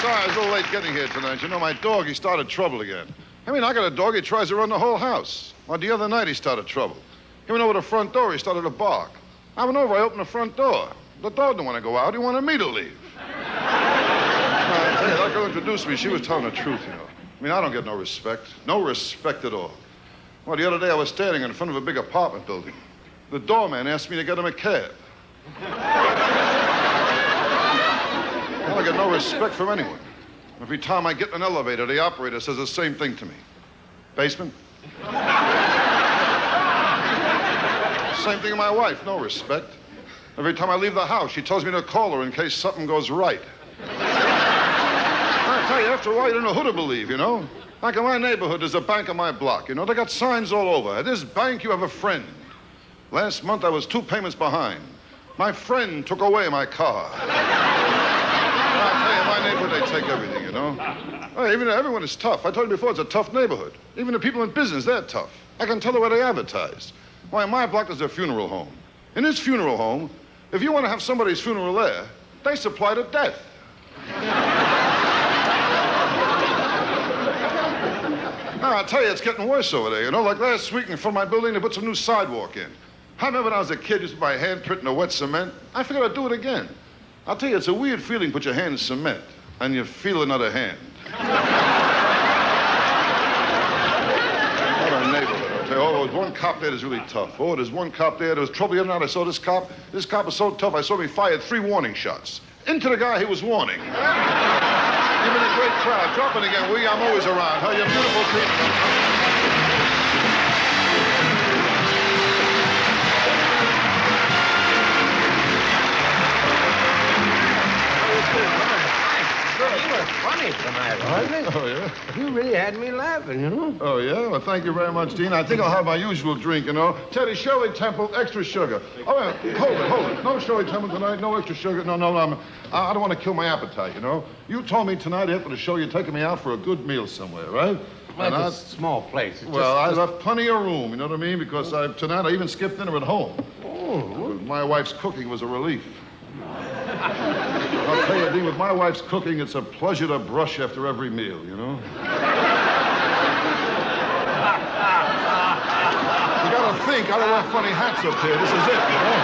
Sorry, I was a little late getting here tonight. You know, my dog, he started trouble again. I mean, I got a dog, he tries to run the whole house. Well, the other night he started trouble. He went over to the front door, he started to bark. I went over, I opened the front door. The dog didn't want to go out, he wanted me to leave. I tell you, that girl introduced me, she was telling the truth, you know. I mean, I don't get no respect. No respect at all. Well, the other day I was standing in front of a big apartment building. The doorman asked me to get him a cab. I don't get no respect from anyone. Every time I get in an elevator, the operator says the same thing to me. Basement? Same thing to my wife, no respect. Every time I leave the house, she tells me to call her in case something goes right. I tell you, after a while, you don't know who to believe, you know? Like in my neighborhood, there's a bank on my block, you know? They got signs all over. At this bank, you have a friend. Last month, I was 2 payments behind. My friend took away my car. I tell you, in my neighborhood, they take everything, you know? Hey, even everyone is tough. I told you before, it's a tough neighborhood. Even the people in business, they're tough. I can tell the way they advertise. Why, in my block, there's a funeral home. In this funeral home, if you want to have somebody's funeral there, they supply to death. Now, I tell you, it's getting worse over there, you know? Like last week, in front of my building, they put some new sidewalk in. I remember when I was a kid, used to put my handprint in the wet cement. I figured I'd do it again. I'll tell you, it's a weird feeling, put your hand in cement, and you feel another hand. What a neighborhood, I'll tell you. Oh, there was one cop there that's really tough. Oh, there's one cop there. There was trouble the other night. I saw this cop. This cop was so tough, I saw him fired 3 warning shots. Into the guy he was warning. You've been a great crowd. Drop it again, will you? I'm always around. How you beautiful people. Funny tonight, Rodney. Oh, yeah? You really had me laughing, you know? Oh, yeah? Well, thank you very much, Dean. I think I'll have my usual drink, you know. Teddy, Shirley Temple, extra sugar. Oh, yeah. Hold it. No Shirley Temple tonight, no extra sugar. No, I don't want to kill my appetite, you know. You told me tonight after the show you're taking me out for a good meal somewhere, right? Well, it's a small place. I left plenty of room, you know what I mean? Because tonight I even skipped dinner at home. Oh. My wife's cooking was a relief. I'll tell you, Dean, with my wife's cooking, it's a pleasure to brush after every meal, you know? You gotta think, I don't wear funny hats up here. This is it, you know?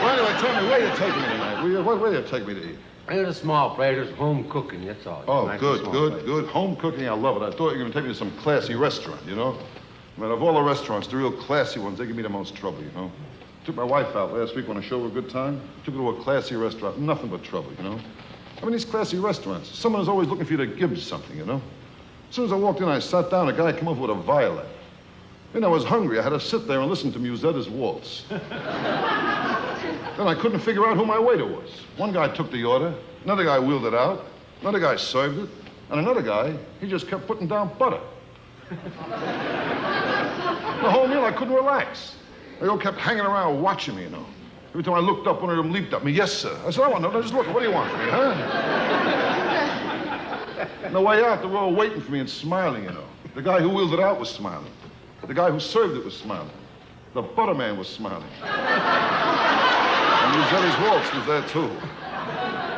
Well, anyway, tell me, where you taking me tonight? Where you take me to eat? It's a small place. It's home cooking, that's all. Oh, nice good. Place. Home cooking, I love it. I thought you were gonna take me to some classy restaurant, you know? I mean, of all the restaurants, the real classy ones, they give me the most trouble, you know? Took my wife out last week when I showed her a good time. Took her to a classy restaurant. Nothing but trouble, you know? I mean, these classy restaurants, someone is always looking for you to give something, you know? As soon as I walked in, I sat down, a guy came over with a violet. Then I was hungry. I had to sit there and listen to Musetta's waltz. Then I couldn't figure out who my waiter was. One guy took the order, another guy wheeled it out, another guy served it, and another guy, he just kept putting down butter. The whole meal, I couldn't relax. They all kept hanging around watching me, you know. Every time I looked up, one of them leaped at me. Yes, sir. I said, I want to know. Just look. What do you want from me, huh? On the way out, they were all waiting for me and smiling, you know. The guy who wheeled it out was smiling. The guy who served it was smiling. The butter man was smiling. And Musetti's waltz was there, too.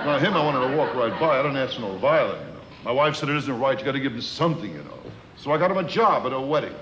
Now, him, I wanted to walk right by. I didn't ask for no violin, you know. My wife said it isn't right. You got to give him something, you know. So I got him a job at a wedding.